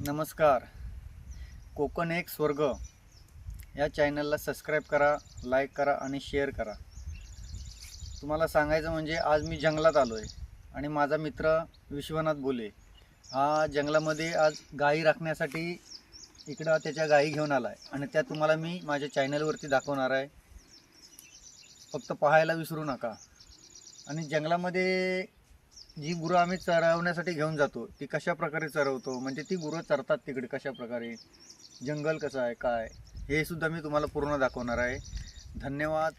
नमस्कार. कोकण एक स्वर्ग या चॅनलला सबस्क्राईब करा, लाईक करा आणि शेअर करा. तुम्हाला सांगायचं म्हणजे आज मी जंगलात आलो आहे आणि माझा मित्र विश्वनाथ बोले हा जंगलामध्ये आज गायी राखण्यासाठी इकडं त्याच्या गायी घेऊन आला आहे आणि त्या तुम्हाला मी माझ्या चॅनलवरती दाखवणार आहे. फक्त पाहायला विसरू नका. आणि जंगलामध्ये जी गुरं आम्ही चरवण्यासाठी घेऊन जातो ती कशा प्रकारे चरवतो, म्हणजे ती गुरं चरतात तिकडे कशा प्रकारे, जंगल कसं आहे काय, हे सुद्धा मी तुम्हाला पूर्ण दाखवणार आहे. धन्यवाद.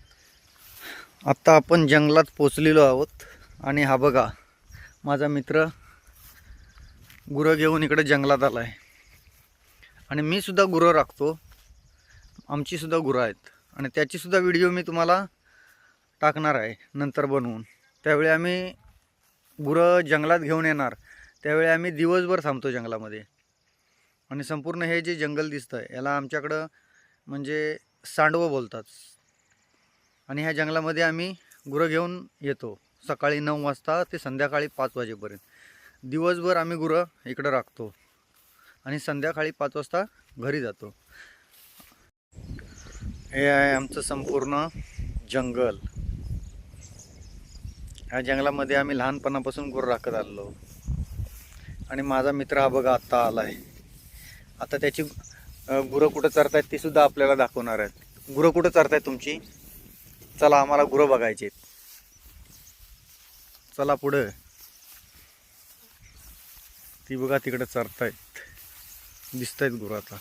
आत्ता आपण जंगलात पोचलेलो आहोत आणि हा बघा माझा मित्र गुरं घेऊन इकडे जंगलात आला आहे आणि मी सुद्धा गुरं राखतो. आमची सुद्धा गुरं आहेत आणि त्याची सुद्धा व्हिडिओ मी तुम्हाला टाकणार आहे नंतर बनवून. त्यावेळी आम्ही गुरं जंगलात घेऊन येणार, त्यावेळी आम्ही दिवसभर थांबतो जंगलामध्ये. आणि संपूर्ण हे जे जंगल दिसतं आहे याला आमच्याकडं म्हणजे सांडवं बोलतात. आणि ह्या जंगलामध्ये आम्ही गुरं घेऊन येतो सकाळी 9 वाजता ते संध्याकाळी 5 वाजेपर्यंत. दिवसभर आम्ही गुरं इकडं राखतो आणि संध्याकाळी 5 वाजता घरी जातो. हे आहे आमचं संपूर्ण जंगल. ह्या जंगलामध्ये आम्ही लहानपणापासून गुरं राखत आलो आणि माझा मित्र हा बघा आत्ता आला आहे. आता त्याची गुरं कुठं चरतायत ती सुद्धा आपल्याला दाखवणार आहेत. गुरं कुठं चरतायत तुमची? चला आम्हाला गुरं बघायचे. चला पुढं. ती बघा तिकडे चरतायत, दिसतायत गुरं. आता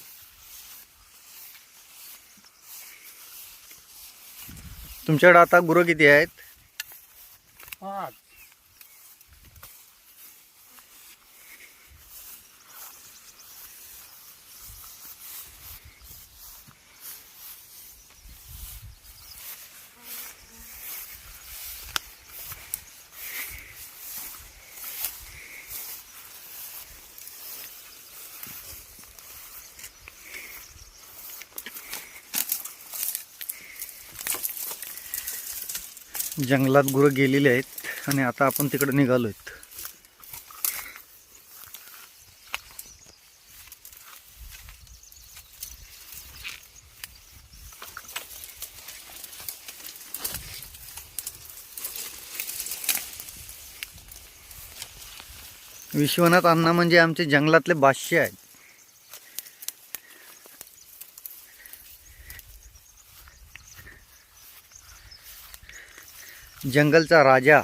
तुमच्याकडे आता गुरं किती आहेत? 5. जंगलात गुरं गेलेली आहेत आणि आता आपण तिकडे निघालो आहेत. विश्वनाथ अण्णा म्हणजे आमचे जंगलातले बादशाह आहेत. जंगलचा राजा.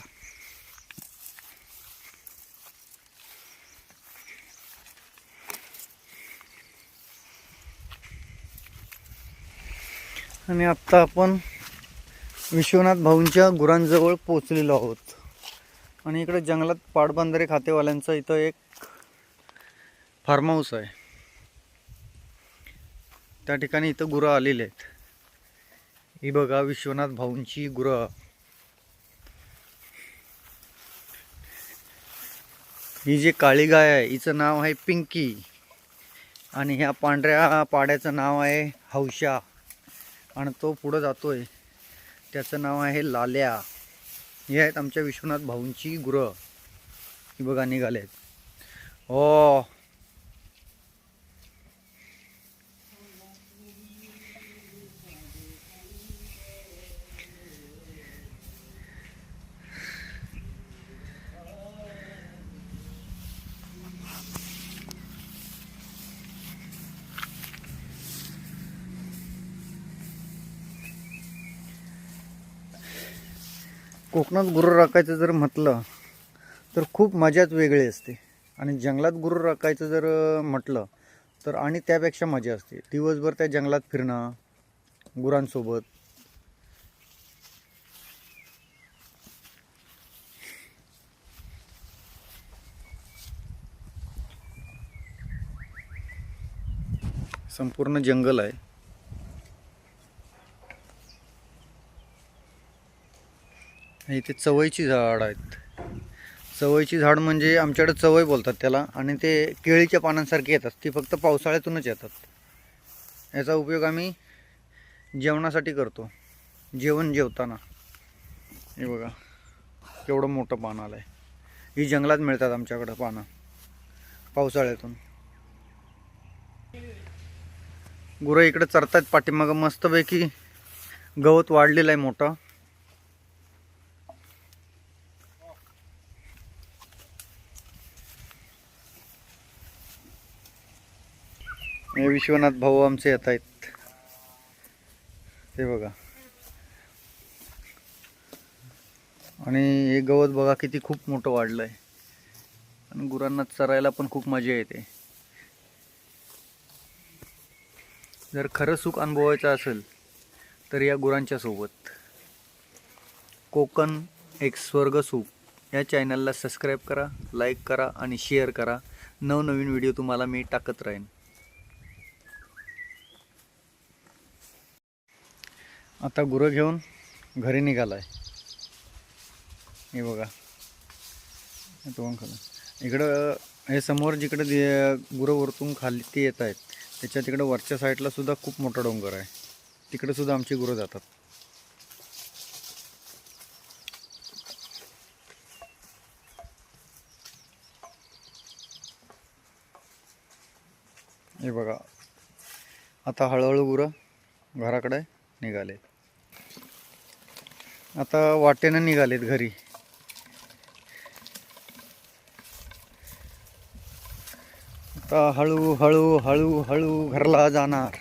आणि आत्ता आपण विश्वनाथ भाऊंच्या गुरांजवळ पोचलेलो आहोत. आणि इकडे जंगलात पाटबंधारे खातेवाल्यांचं इथं एक फार्म हाऊस आहे. त्या ठिकाणी इथं गुरं आलेली आहेत. ही बघा विश्वनाथ भाऊंची गुरं. ही जी काळी गाय आहे हिचं नाव आहे पिंकी आणि ह्या पांढऱ्या पाड्याचं नाव आहे हौशा आणि तो पुढं जातोय त्याचं नाव आहे लाल्या. हे आहेत आमच्या विश्वनाथ भाऊंची गुरं. ही बघा निघाले आहेत. हो कोकणात गुरं राखायचं जर म्हटलं तर खूप मजाच वेगळी असते. आणि जंगलात गुरं राखायचं जर म्हटलं तर आणि त्यापेक्षा मजा असते. दिवसभर त्या जंगलात फिरणं गुरांसोबत. संपूर्ण जंगल आहे. इथे चवईची झाड आहेत. चवईची झाड म्हणजे आमच्याकडे चवई बोलतात त्याला. आणि ते केळीच्या पानांसारखे येतात. ती फक्त पावसाळ्यातूनच येतात. याचा उपयोग आम्ही जेवणासाठी करतो. जेवताना हे बघा केवढं मोठं पान आलं आहे. ही जंगलात मिळतात आमच्याकडं पानं पावसाळ्यातून. गुरं इकडे चरतायत पाठीमागं मस्तपैकी गवत वाढलेलं आहे मोठं. हे विश्वनाथ भाऊ आमचे येत आहेत, ते बघा. आणि हे गवत बघा किती खूप मोठं वाढलं आहे आणि गुरांना चरायला पण खूप मजा येते. जर खरं सुख अनुभवायचं असेल तर या गुरांच्या सोबत. कोकण एक स्वर्ग सुख या चॅनलला सबस्क्राईब करा, लाईक करा आणि शेअर करा. नवनवीन व्हिडिओ तुम्हाला मी टाकत राहीन. आता गुरं घेऊन घरी निघालाय. हे बघा इकडं हे समोर जिकडे गुरं वरतून खाली ते येत आहेत त्याच्या तिकडं वरच्या साईडला सुद्धा खूप मोठा डोंगर आहे. तिकडे सुद्धा आमची गुरं जातात. हे बघा आता हळूहळू गुरं घराकडे निघाले. आता वाटेनं निघालेत घरी. आता हळू हळू हळू हळू घरला जाणार.